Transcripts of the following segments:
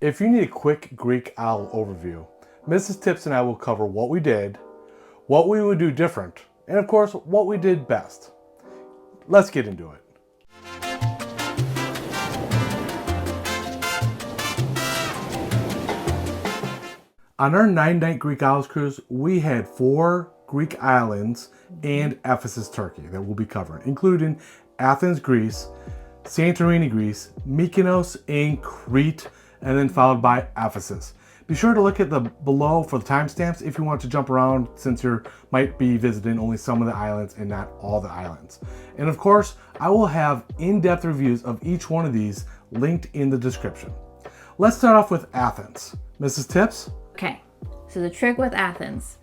If you need a quick Greek Isle overview, Mrs. Tips and I will cover what we did, what we would do different, and of course, what we did best. Let's get into it. On our 9-night Greek Isles cruise, we had 4 Greek islands and Ephesus, Turkey that we'll be covering, including Athens, Greece, Santorini, Greece, Mykonos, and Crete, and then followed by Ephesus. Be sure to look at the below for the timestamps if you want to jump around, since you might be visiting only some of the islands and not all the islands. And of course, I will have in-depth reviews of each one of these linked in the description. Let's start off with Athens. Mrs. Tips? Okay, so the trick with Athens,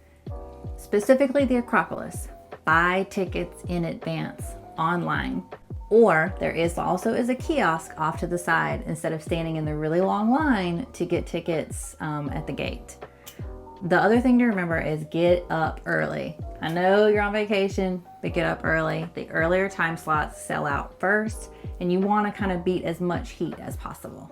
specifically the Acropolis, buy tickets in advance online. Or there also is a kiosk off to the side instead of standing in the really long line to get tickets at the gate. The other thing to remember is get up early. I know you're on vacation, but get up early. The earlier time slots sell out first, and you want to kind of beat as much heat as possible.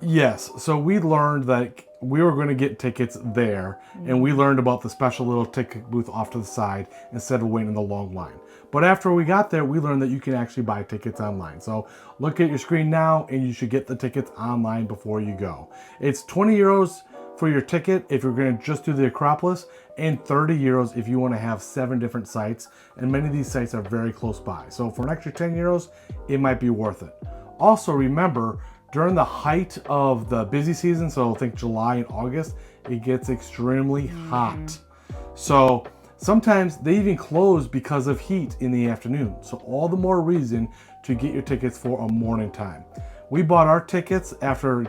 Yes, so we learned that we were going to get tickets there, and we learned about the special little ticket booth off to the side instead of waiting in the long line. But after we got there, we learned that you can actually buy tickets online. So look at your screen now, and you should get the tickets online before you go. It's 20 euros for your ticket if you're going to just do the Acropolis, and 30 euros if you want to have 7 different sites, and many of these sites are very close by. So for an extra 10 euros, it might be worth it. Also remember, during the height of the busy season, so think July and August, it gets extremely hot. So sometimes they even close because of heat in the afternoon. So all the more reason to get your tickets for a morning time. We bought our tickets after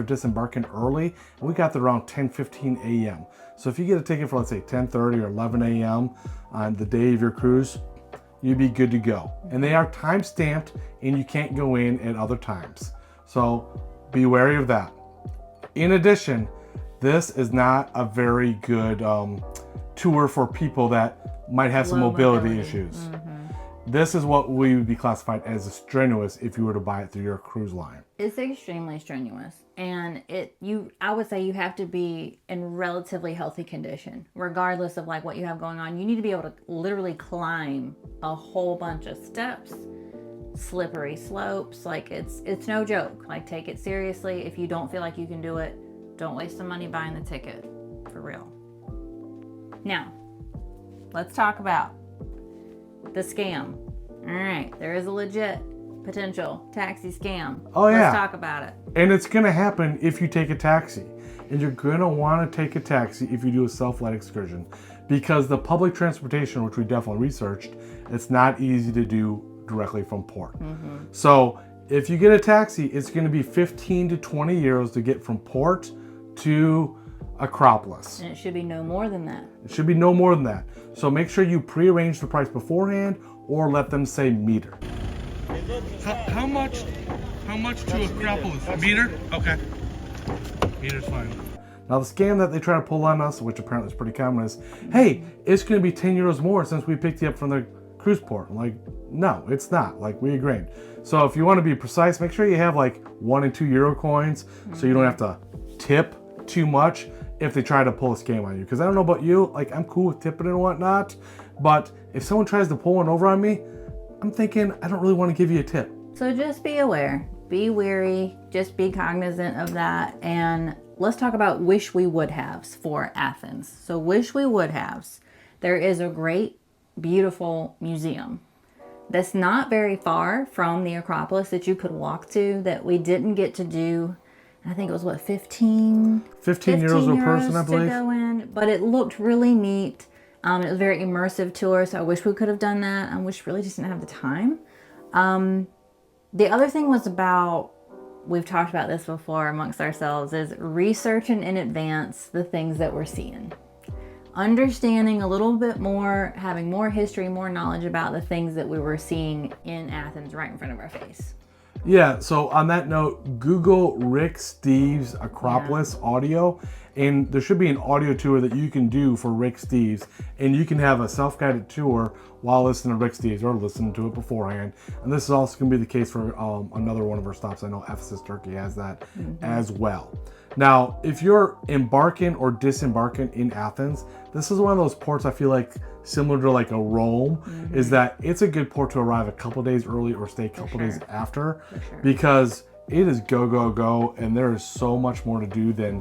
disembarking early, and we got there around 10:15 a.m. So if you get a ticket for, let's say, 10:30 or 11 a.m. on the day of your cruise, you'd be good to go. And they are time stamped, and you can't go in at other times. So be wary of that. In addition, this is not a very good tour for people that might have some mobility issues. This is what we would be classified as strenuous if you were to buy it through your cruise line. It's extremely strenuous, and I would say you have to be in relatively healthy condition, regardless of like what you have going on. You need to be able to literally climb a whole bunch of steps, slippery slopes. Like it's no joke. Like, take it seriously. If you don't feel like you can do it, don't waste the money buying the ticket, for real. Now, let's talk about the scam. All right, there is a legit potential taxi scam. Oh yeah. Let's talk about it. And it's gonna happen if you take a taxi. And you're gonna wanna take a taxi if you do a self-led excursion, because the public transportation, which we definitely researched, it's not easy to do directly from port. So if you get a taxi, it's gonna be 15 to 20 euros to get from port to Acropolis. And it should be no more than that. It should be no more than that. So make sure you pre-arrange the price beforehand, or let them say meter. How much to Acropolis? A meter? Okay. Meter's fine. Now the scam that they try to pull on us, which apparently is pretty common, is, hey, it's gonna be 10 euros more since we picked you up from the cruise port. I'm like, no, it's not. Like, we agreed. So if you want to be precise, make sure you have like 1 and 2 euro coins, so you don't have to tip too much if they try to pull a scam on you. Because I don't know about you, like, I'm cool with tipping and whatnot, but if someone tries to pull one over on me, I'm thinking I don't really want to give you a tip. So just be aware, be wary, just be cognizant of that. And let's talk about wish we would haves for Athens. So wish we would haves. There is a great, beautiful museum that's not very far from the Acropolis that you could walk to, that we didn't get to do. I think it was what, 15 euros per person, I believe, to go in, but it looked really neat. It was a very immersive tour, so I wish we could have done that. I wish really just didn't have the time. The other thing was about, we've talked about this before amongst ourselves, is researching in advance the things that we're seeing. Understanding a little bit more, having more history, more knowledge about the things that we were seeing in Athens right in front of our face. Yeah, so on that note, Google Rick Steves Acropolis audio, and there should be an audio tour that you can do for Rick Steves, and you can have a self-guided tour while listening to Rick Steves or listening to it beforehand. And this is also going to be the case for another one of our stops. I know Ephesus, Turkey has that as well. Now, if you're embarking or disembarking in Athens, this is one of those ports I feel like similar to like a Rome, is that it's a good port to arrive a couple days early or stay a couple days after, because it is go, go, go, and there is so much more to do than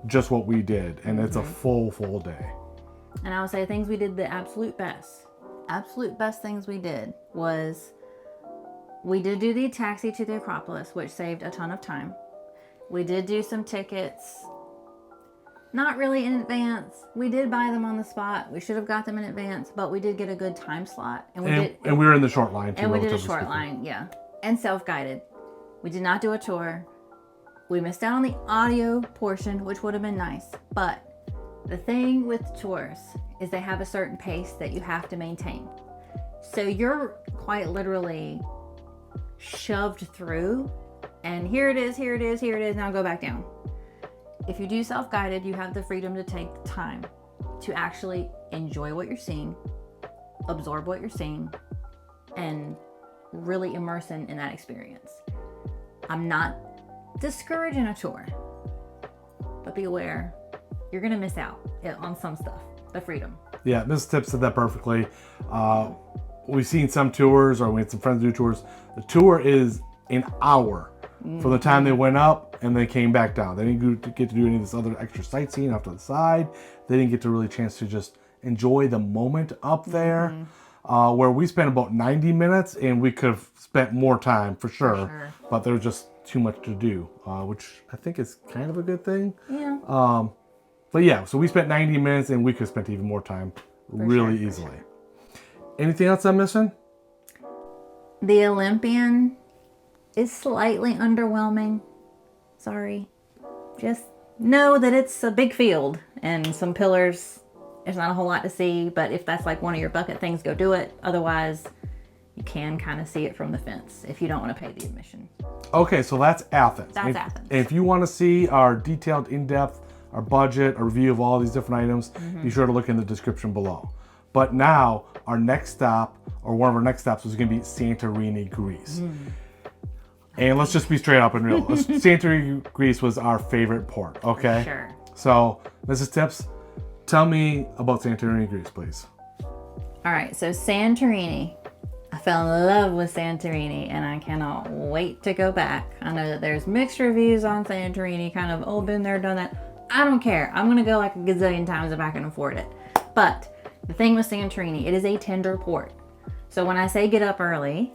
just what we did, and it's a full day. And I would say things we did the absolute best things we did was we did do the taxi to the Acropolis, which saved a ton of time. We did do some tickets, not really in advance. We did buy them on the spot. We should have got them in advance, but we did get a good time slot. And we were in the short line too. And we did a short line, yeah. And self-guided. We did not do a tour. We missed out on the audio portion, which would have been nice. But the thing with tours is they have a certain pace that you have to maintain. So you're quite literally shoved through, and here it is, now go back down. If you do self-guided, you have the freedom to take the time to actually enjoy what you're seeing, absorb what you're seeing, and really immerse in that experience. I'm not discouraging a tour, but be aware, you're gonna miss out on some stuff, the freedom. Yeah, Mrs. Tip said that perfectly. We've seen some tours, or we had some friends do tours. The tour is an hour from the time they went up and they came back down. They didn't get to do any of this other extra sightseeing off to the side. They didn't get to really chance to just enjoy the moment up there. Where we spent about 90 minutes, and we could have spent more time for sure. But there was just too much to do, which I think is kind of a good thing. Yeah. But yeah, so we spent 90 minutes, and we could have spent even more time really easily. Anything else I'm missing? The Olympian is slightly underwhelming. Sorry. Just know that it's a big field and some pillars. There's not a whole lot to see, but if that's like one of your bucket things, go do it. Otherwise, you can kind of see it from the fence if you don't want to pay the admission. Okay, so that's Athens. That's Athens. If you want to see our detailed, in-depth, our budget, a review of all these different items, be sure to look in the description below. But now, our next stop, or one of our next stops, is going to be Santorini, Greece. And let's just be straight up and real. Santorini, Greece was our favorite port, okay? Sure. So, Mrs. Tips, tell me about Santorini, Greece, please. All right, so Santorini. I fell in love with Santorini, and I cannot wait to go back. I know that there's mixed reviews on Santorini, kind of, oh, been there, done that. I don't care. I'm going to go like a gazillion times if I can afford it. But the thing with Santorini, it is a tender port. So when I say get up early,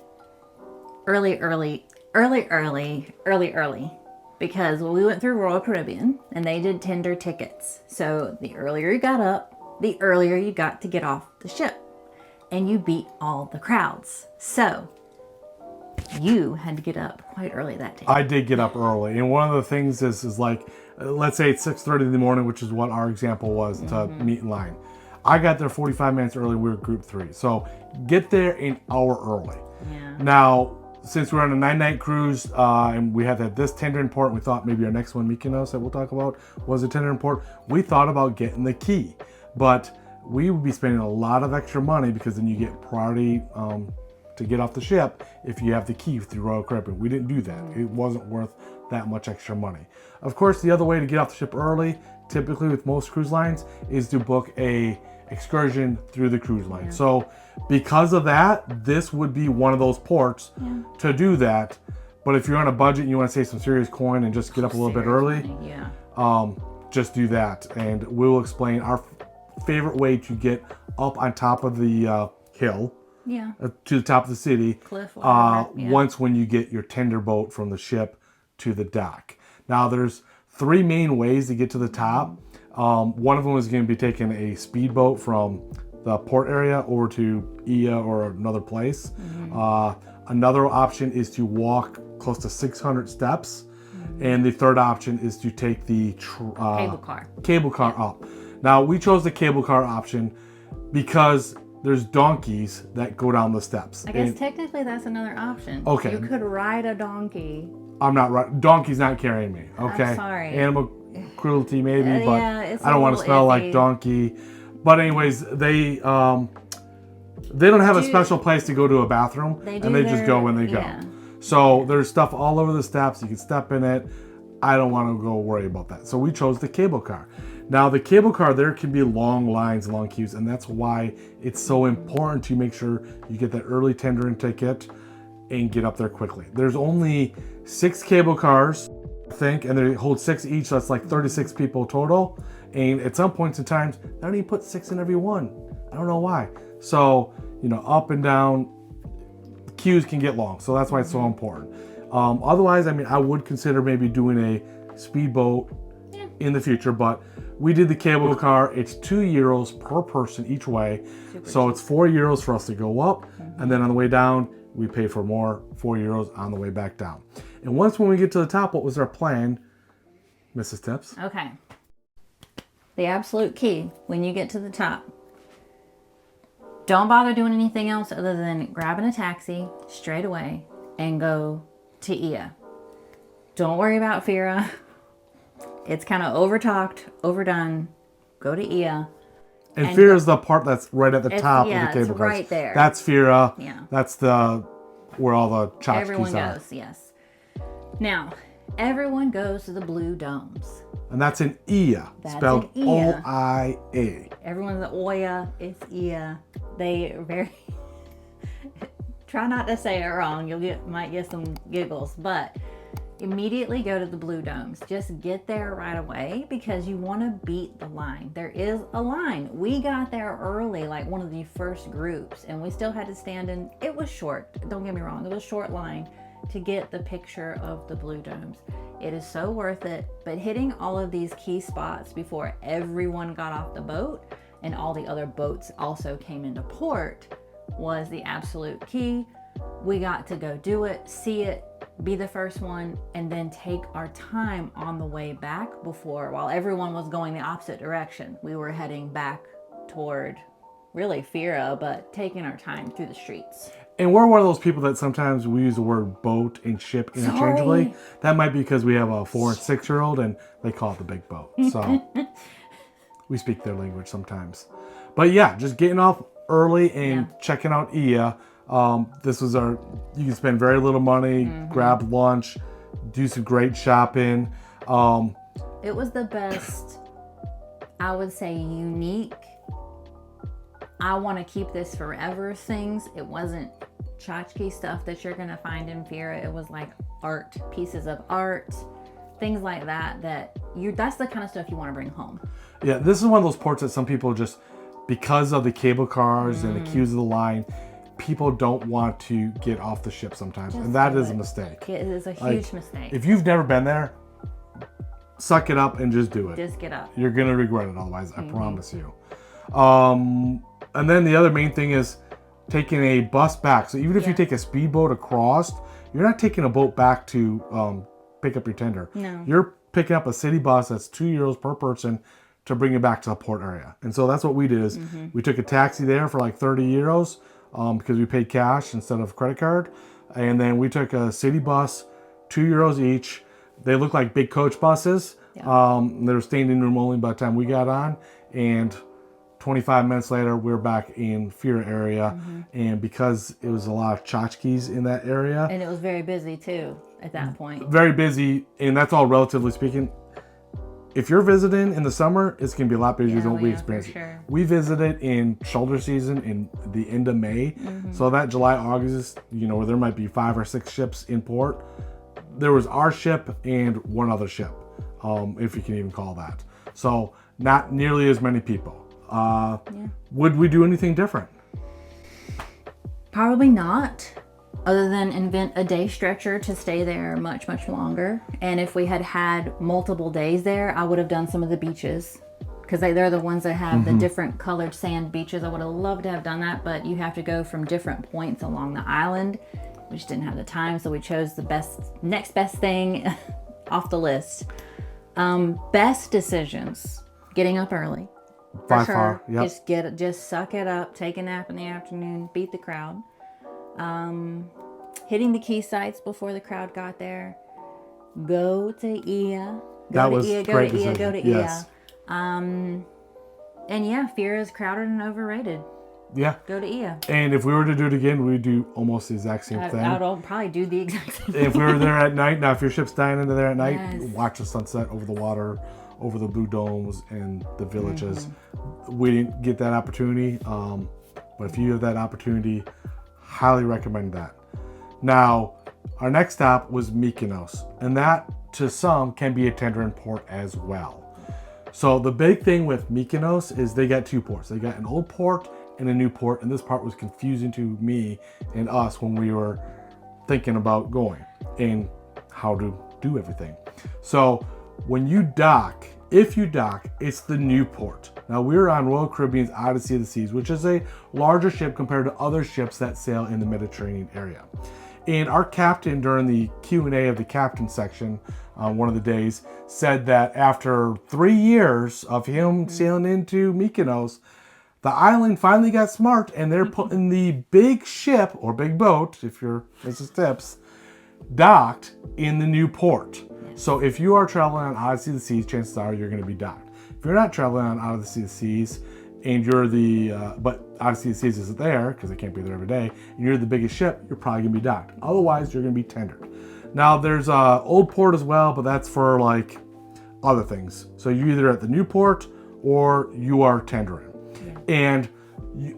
because we went through Royal Caribbean and they did tender tickets. So the earlier you got up, the earlier you got to get off the ship, and you beat all the crowds. So you had to get up quite early that day. I did get up early, and one of the things is like, let's say it's 6:30 in the morning, which is what our example was to meet in line. I got there 45 minutes early. We were group 3, so get there an hour early. Yeah. Now, since we're on a 9-night cruise, and we had this tender port, we thought maybe our next one, Mykonos, that we'll talk about, was a tender port. We thought about getting the key, but we would be spending a lot of extra money, because then you get priority to get off the ship if you have the key through Royal Caribbean. We didn't do that. It wasn't worth that much extra money. Of course, the other way to get off the ship early, typically with most cruise lines, is to book a excursion through the cruise line. So because of that, this would be one of those ports to do that. But if you're on a budget and you want to save some serious coin and just get up a little bit early, just do that. And we'll explain our favorite way to get up on top of the hill, to the top of the city, Cliff, once when you get your tender boat from the ship to the dock. Now there's 3 main ways to get to the top. One of them is going to be taking a speedboat from the port area over to Ia or another place. Another option is to walk close to 600 steps. And the third option is to take the cable car up. Now, we chose the cable car option because there's donkeys that go down the steps. I guess technically that's another option. Okay. You could ride a donkey. I'm not right. Donkey's not carrying me. Okay. I'm sorry. Animal cruelty maybe, but yeah, it's I don't want to smell like donkey. But anyways, they don't have a special place to go to a bathroom, and they just go when they go. Yeah. So there's stuff all over the steps. You can step in it. I don't want to go worry about that. So we chose the cable car. Now the cable car, there can be long lines, long queues, and that's why it's so important to make sure you get that early tender-in ticket and get up there quickly. There's only 6 cable cars, I think, and they hold 6 each, so that's like 36 people total. And at some points in times, they don't even put 6 in every one. I don't know why. So, up and down, queues can get long, so that's why it's so important. Otherwise, I would consider maybe doing a speedboat in the future, but we did the cable car. It's €2 per person each way. So it's €4 for us to go up, and then on the way down, we pay for more, €4 on the way back down. And once when we get to the top, what was our plan, Mrs. Tips? Okay. The absolute key when you get to the top, don't bother doing anything else other than grabbing a taxi straight away and go to Ia. Don't worry about Fira. It's kind of overtalked, overdone. Go to Ia. And Fira is the part that's right at the top of the cable it's cars. right there. That's Fira. Yeah. That's where all the tchotchkes Everyone are. goes, yes. Now, everyone goes to the Blue Domes. And that's in Ia, spelled in Ia. O-I-A. Everyone's at Oya, it's Ia. They are very... Try not to say it wrong. Might get some giggles, but immediately go to the Blue Domes. Just get there right away because you want to beat the line. There is a line. We got there early, like one of the first groups, and we still had to stand in. It was short. Don't get me wrong. It was a short line to get the picture of the Blue Domes. It is so worth it, but hitting all of these key spots before everyone got off the boat and all the other boats also came into port was the absolute key. We got to go do it, see it, be the first one, and then take our time on the way back while everyone was going the opposite direction. We were heading back toward really Fira, but taking our time through the streets. And we're one of those people that sometimes we use the word boat and ship interchangeably. Sorry. That might be because we have a 4 and 6-year-old and they call it the big boat. So we speak their language sometimes. But yeah, just getting off early and checking out Ia. This was you can spend very little money, grab lunch, do some great shopping. It was the best, I would say, unique. I want to keep this forever things. It wasn't tchotchke stuff that you're going to find in Fira. It was like art, pieces of art, things like that, that's the kind of stuff you want to bring home. Yeah, this is one of those ports that some people just, because of the cable cars and the queues of the line, people don't want to get off the ship sometimes. And that is a mistake. It is a huge mistake. If you've never been there, suck it up and just do it. Just get up. You're going to regret it otherwise, I promise you. And then the other main thing is taking a bus back. So even if you take a speedboat across, you're not taking a boat back to pick up your tender. No. You're picking up a city bus that's €2 per person to bring you back to the port area. And so that's what we did is we took a taxi there for like €30 because we paid cash instead of credit card. And then we took a city bus, €2 each. They look like big coach buses. Yeah. They were standing room only by the time we got on. And 25 minutes later, we were back in Fira area. And because it was a lot of tchotchkes in that area. And it was very busy too at that point. Very busy. And that's all relatively speaking. If you're visiting in the summer, it's going to be a lot busier than what we experienced. Sure. We visited in shoulder season in the end of May. So that July, August, where there might be 5 or 6 ships in port. There was our ship and one other ship, if you can even call that. So not nearly as many people. Would we do anything different? Probably not, other than invent a day stretcher to stay there much, much longer. And if we had multiple days there, I would have done some of the beaches because they're the ones that have the different colored sand beaches. I would have loved to have done that, but you have to go from different points along the island. We just didn't have the time, so we chose the next best thing off the list. Best decisions: getting up early, By For far, sure. yep. Just suck it up, take a nap in the afternoon, beat the crowd. Hitting the key sites before the crowd got there. Go to Ia. That Go to was Ia, go great to Ia, decision. go to Yes. Ia. And yeah, fear is crowded and overrated. Yeah. Go to Ia. And if we were to do it again, we'd do almost the exact same thing. I would probably do the exact same thing. If we were there at night, now if your ship's dying into there at night, Yes. watch the sunset over the water, over the blue domes and the villages. Mm-hmm. We didn't get that opportunity, but if you have that opportunity, highly recommend that. Now, our next stop was Mykonos, and that to some can be a tender port as well. So the big thing with Mykonos is they got two ports. They got an old port and a new port, and this part was confusing to me and us when we were thinking about going and how to do everything. So when you dock, if you dock, it's the new port. Now we're on Royal Caribbeans Odyssey of the Seas, which is a larger ship compared to other ships that sail in the Mediterranean area. And our captain, during the Q&A of the captain section, one of the days, said that after 3 years of him sailing into Mykonos, the island finally got smart, and they're putting the big ship, or big boat, if you're Mrs. Tips, docked in the new port. So if you are traveling on Odyssey of the Seas, chances are you're going to be docked. If you're not traveling on Odyssey of the Seas, and you're but Odyssey of the Seas isn't there, because it can't be there every day, and you're the biggest ship, you're probably going to be docked. Otherwise, you're going to be tendered. Now, there's Old Port as well, but that's for like other things. So you're either at the new port or you are tendering. Yeah. And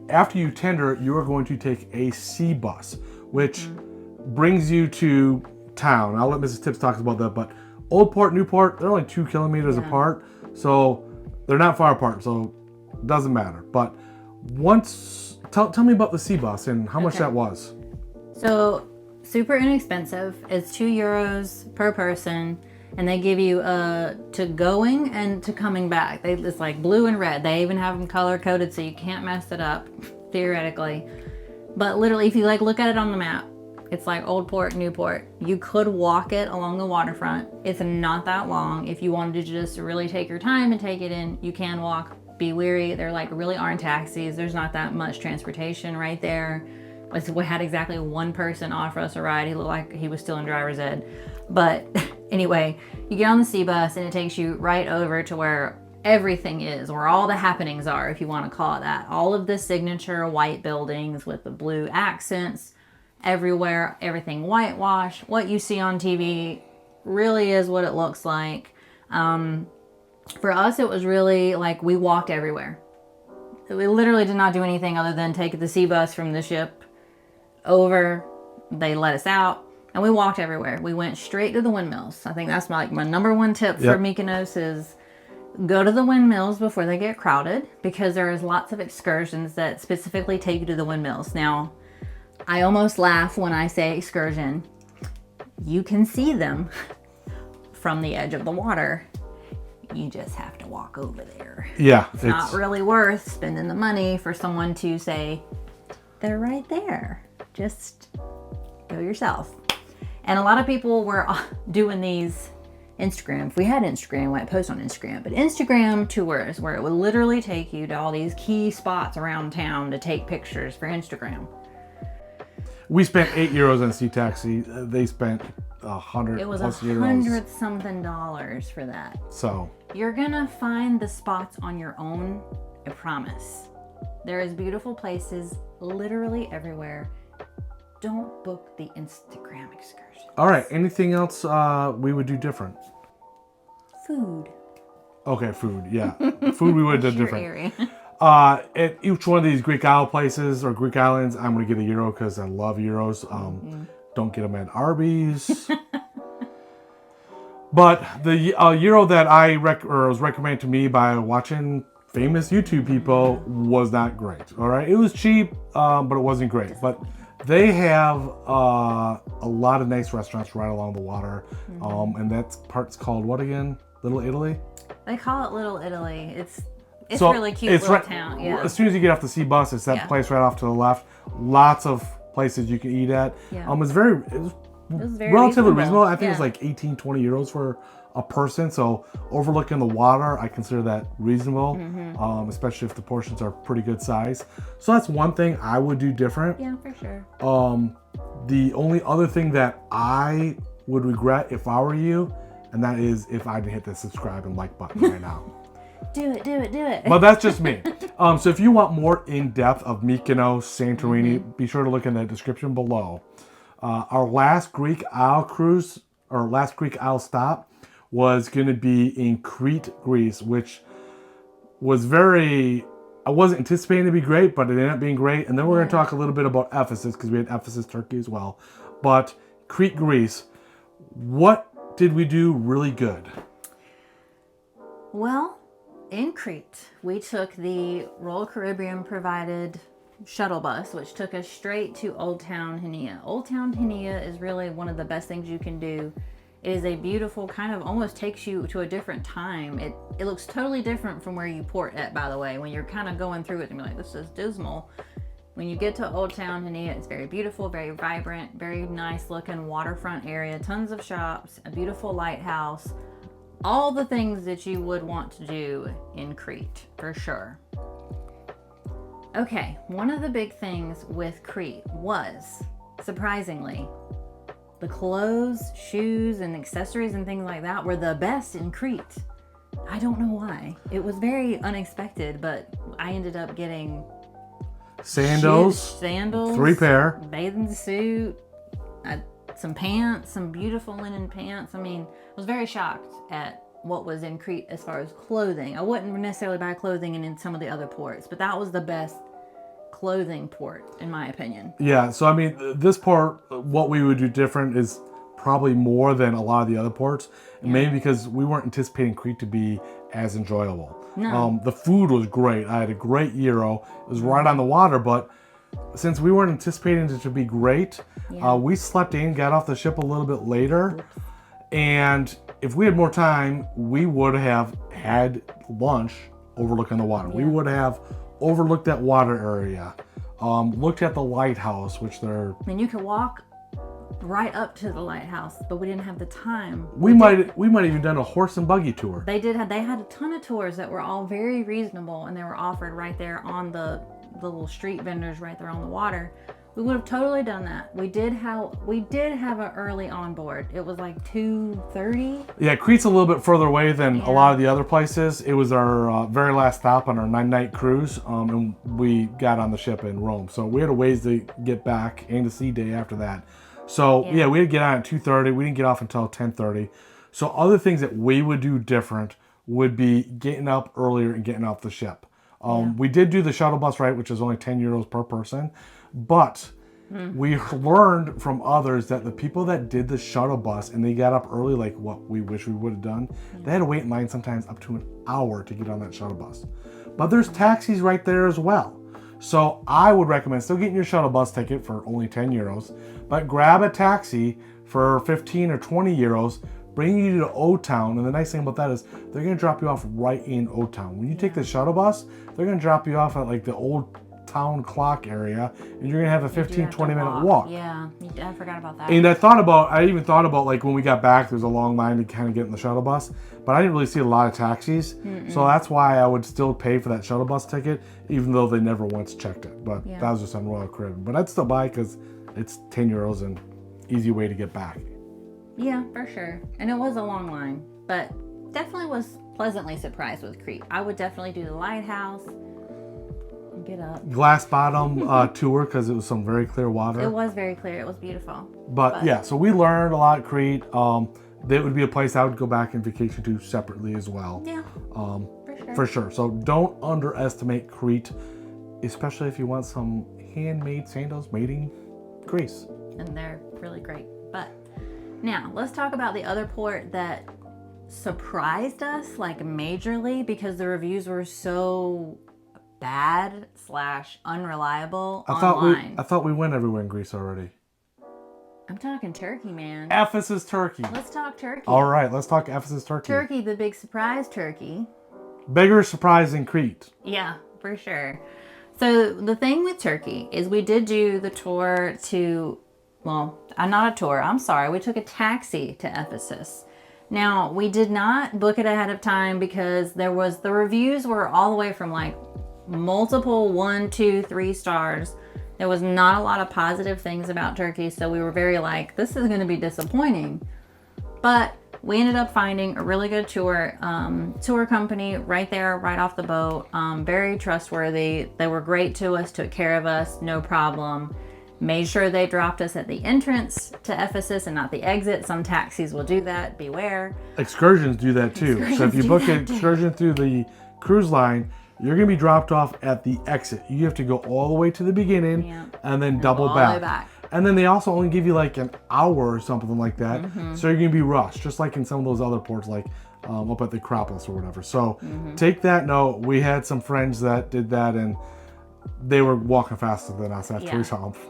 after you tender, you are going to take a sea bus, which brings you to town. I'll let Mrs. Tips talk about that, but Old Port, New Port, they're only 2 kilometers apart. So they're not far apart, so it doesn't matter. But tell me about the sea bus and how much that was. So super inexpensive. It's €2 per person, and they give you to going and to coming back. It's like blue and red. They even have them color coded so you can't mess it up, theoretically. But literally, if you look at it on the map, it's like Old Port, New Port. You could walk it along the waterfront. It's not that long. If you wanted to just really take your time and take it in, you can walk. Be wary. There really aren't taxis. There's not that much transportation right there. We had exactly one person offer us a ride. He looked like he was still in driver's ed. But anyway, you get on the sea bus and it takes you right over to where everything is, where all the happenings are, if you want to call it that. All of the signature white buildings with the blue accents everywhere, everything whitewashed. What you see on TV really is what it looks like. For us, it was really like we walked everywhere. We literally did not do anything other than take the sea bus from the ship over. They let us out, and we walked everywhere. We went straight to the windmills. I think that's my number one tip for Mykonos is go to the windmills before they get crowded, because there is lots of excursions that specifically take you to the windmills. Now, I almost laugh when I say excursion. You can see them from the edge of the water. You just have to walk over there. Yeah. It's not really worth spending the money for someone to say, they're right there. Just go yourself. And a lot of people were doing these Instagram. If we had Instagram, we might post on Instagram. But Instagram tours, where it would literally take you to all these key spots around town to take pictures for Instagram. We spent €8 on Sea Taxi. They spent 100 It was plus $100 something for that. So you're gonna find the spots on your own, I promise. There is beautiful places literally everywhere. Don't book the Instagram excursion. All right, anything else we would do different? Food. Okay, food, yeah. Food we would have done Your different. area. At each one of these Greek Isle places or Greek islands, I'm going to get a euro because I love euros. Don't get them at Arby's. But the euro that was recommended to me by watching famous YouTube people was not great. All right, it was cheap, but it wasn't great. But they have a lot of nice restaurants right along the water, and that part's called what again? Little Italy? They call it Little Italy. It's really cute little town. Yeah. As soon as you get off the sea bus, it's that place right off to the left. Lots of places you can eat at. Yeah. It was very It was very relatively reasonable. I think it was like 18, 20 euros for a person. So overlooking the water, I consider that reasonable, especially if the portions are pretty good size. So that's one thing I would do different. Yeah, for sure. The only other thing that I would regret if I were you, and that is if I didn't hit the subscribe and like button right now. Do it, do it, do it. But that's just me. So if you want more in-depth of Mykonos, Santorini, be sure to look in the description below. Our last Greek Isle cruise, or last Greek Isle stop, was going to be in Crete, Greece, which was I wasn't anticipating to be great, but it ended up being great. And then we're going to talk a little bit about Ephesus, because we had Ephesus, Turkey as well. But Crete, Greece, what did we do really good? Well, in Crete, we took the Royal Caribbean provided shuttle bus, which took us straight to Old Town Chania. Old Town Chania is really one of the best things you can do. It is a beautiful, kind of almost takes you to a different time. It looks totally different from where you port at, by the way. When you're kind of going through it and you're like, this is dismal. When you get to Old Town Chania, it's very beautiful, very vibrant, very nice looking waterfront area, tons of shops, a beautiful lighthouse, all the things that you would want to do in Crete, for sure. Okay, one of the big things with Crete was, surprisingly, the clothes, shoes, and accessories and things like that were the best in Crete. I don't know why. It was very unexpected, but I ended up getting sandals, 3 pair, bathing suit, some pants, some beautiful linen pants. I mean, I was very shocked at what was in Crete as far as clothing. I wouldn't necessarily buy clothing in some of the other ports, but that was the best clothing port, in my opinion. Yeah, so I mean, this port, what we would do different is probably more than a lot of the other ports, and maybe because we weren't anticipating Crete to be as enjoyable. No. The food was great. I had a great gyro. It was right on the water, but since we weren't anticipating it to be great, we slept in, got off the ship a little bit later, and if we had more time, we would have had lunch overlooking the water. We would have overlooked that water area, looked at the lighthouse, which they're... I mean, you could walk right up to the lighthouse, but we didn't have the time. We might even done a horse and buggy tour. They had a ton of tours that were all very reasonable, and they were offered right there on the little street vendors right there on the water. We would have totally done that. We did have an early on board. It was like 2:30. Yeah, Crete's a little bit further away than a lot of the other places. It was our very last stop on our 9-night cruise, and we got on the ship in Rome. So we had a ways to get back and to sea day after that. So we had to get on at 2:30. We didn't get off until 10:30. So other things that we would do different would be getting up earlier and getting off the ship. We did do the shuttle bus ride, which is only 10 euros per person. But we learned from others that the people that did the shuttle bus and they got up early, like what we wish we would have done, they had to wait in line sometimes up to an hour to get on that shuttle bus. But there's taxis right there as well. So I would recommend still getting your shuttle bus ticket for only 10 euros, but grab a taxi for 15 or 20 euros, bring you to O Town. And the nice thing about that is they're going to drop you off right in O Town. When you take the shuttle bus, they're going to drop you off at like the old town clock area, and you're gonna have a 15-20 minute walk. Yeah, I forgot about that. And I even thought about like when we got back, there was a long line to kind of get in the shuttle bus, but I didn't really see a lot of taxis. So that's why I would still pay for that shuttle bus ticket, even though they never once checked it. But that was just on Royal Caribbean. But I'd still buy it because it's 10 euros and easy way to get back. Yeah, for sure. And it was a long line, but definitely was pleasantly surprised with Crete. I would definitely do the lighthouse. Get up. Glass bottom tour because it was some very clear water. It was very clear. It was beautiful. But yeah, so we learned a lot at Crete. That would be a place I would go back and vacation to separately as well. Yeah, for sure. So don't underestimate Crete, especially if you want some handmade sandals made in Greece. And they're really great. But now let's talk about the other port that surprised us like majorly because the reviews were so bad / unreliable online. I thought we went everywhere in Greece already. I'm talking Turkey, man. Ephesus, Turkey. Let's talk Turkey. All right, let's talk Ephesus, Turkey. Turkey, the big surprise Turkey. Bigger surprise than Crete. Yeah, for sure. So the thing with Turkey is we did do the tour to, well, not a tour, I'm sorry. We took a taxi to Ephesus. Now, we did not book it ahead of time because the reviews were all the way from like multiple 1, 2, 3 stars. There was not a lot of positive things about Turkey, so we were very like, this is going to be disappointing. But we ended up finding a really good tour company right there, right off the boat. Very trustworthy. They were great to us, took care of us, no problem. Made sure they dropped us at the entrance to Ephesus and not the exit. Some taxis will do that. Beware. Excursions do that too. So if you book an excursion through the cruise line, you're going to be dropped off at the exit. You have to go all the way to the beginning and then double all back. the way back. And then they also only give you like an hour or something like that. So you're going to be rushed, just like in some of those other ports, like up at the Acropolis or whatever. So take that note. We had some friends that did that, and they were walking faster than us after we saw them.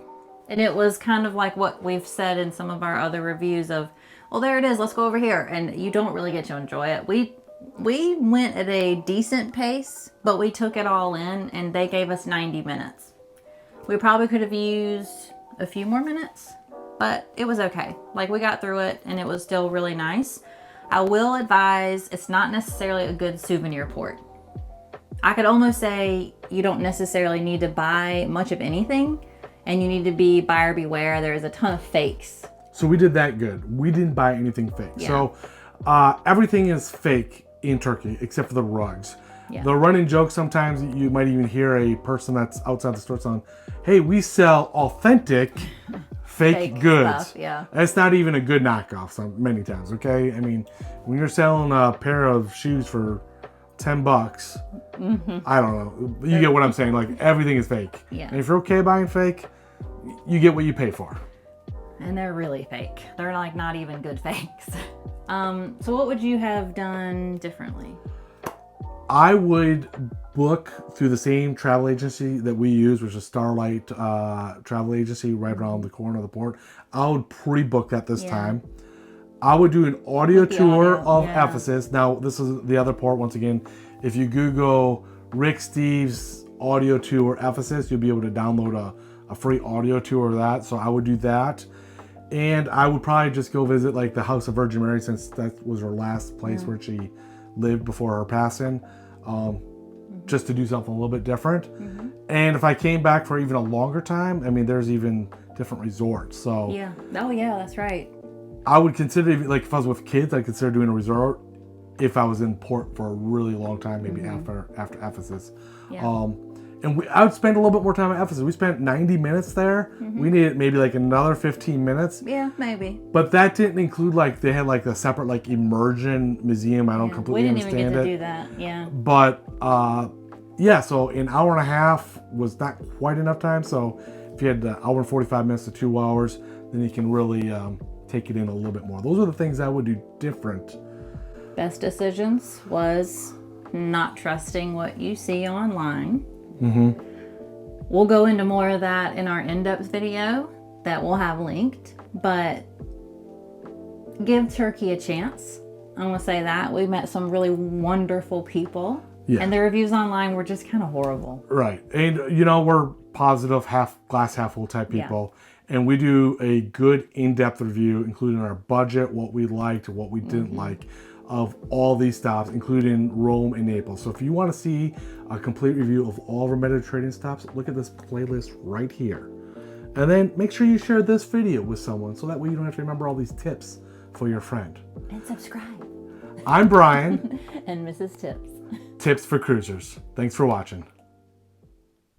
And it was kind of like what we've said in some of our other reviews of, well, there it is, let's go over here. And you don't really get to enjoy it. We went at a decent pace, but we took it all in, and they gave us 90 minutes. We probably could have used a few more minutes, but it was okay. Like, we got through it, and it was still really nice. I will advise, it's not necessarily a good souvenir port. I could almost say you don't necessarily need to buy much of anything, and you need to be buyer beware. There's a ton of fakes. So we did that good. We didn't buy anything fake. Yeah. So everything is fake in Turkey except for the rugs. Yeah. The running joke, sometimes you might even hear a person that's outside the store saying, hey, we sell authentic fake goods. Stuff, yeah. That's not even a good knockoff many times, okay? I mean, when you're selling a pair of shoes for $10, I don't know. You get what I'm saying. Like, everything is fake. Yeah. And if you're okay buying fake, you get what you pay for. And they're really fake. They're like not even good fakes. So what would you have done differently? I would book through the same travel agency that we use, which is Starlight Travel Agency right around the corner of the port. I would pre-book that this time. I would do an audio tour of Ephesus. Now, this is the other port. Once again, if you Google Rick Steves audio tour Ephesus, you'll be able to download a free audio tour of that. So I would do that. And I would probably just go visit like the House of Virgin Mary, since that was her last place where she lived before her passing, just to do something a little bit different. And if I came back for even a longer time, I mean, there's even different resorts. So yeah. Oh yeah, that's right. I would consider, like if I was with kids, I'd consider doing a resort if I was in port for a really long time, maybe after Ephesus. Yeah. And I would spend a little bit more time at Ephesus. We spent 90 minutes there. We needed maybe like another 15 minutes. Yeah, maybe. But that didn't include like, they had like a separate like immersion museum. I don't completely understand it. We didn't even get to do that, yeah. But yeah, so an hour and a half was not quite enough time. So if you had an hour and 45 minutes to 2 hours, then you can really take it in a little bit more. Those are the things I would do different. Best decisions was not trusting what you see online. We'll go into more of that in our in-depth video that we'll have linked, but give Turkey a chance. I'm gonna say that we met some really wonderful people, and the reviews online were just kind of horrible. Right, and you know, we're positive, glass half full type people, and we do a good in-depth review, including our budget, what we liked, what we didn't like, of all these stops, including Rome and Naples. So if you want to see a complete review of all of our Mediterranean stops, look at this playlist right here. And then make sure you share this video with someone, so that way you don't have to remember all these tips for your friend. And subscribe. I'm Brian. And Mrs. Tips. Tips for Cruisers. Thanks for watching.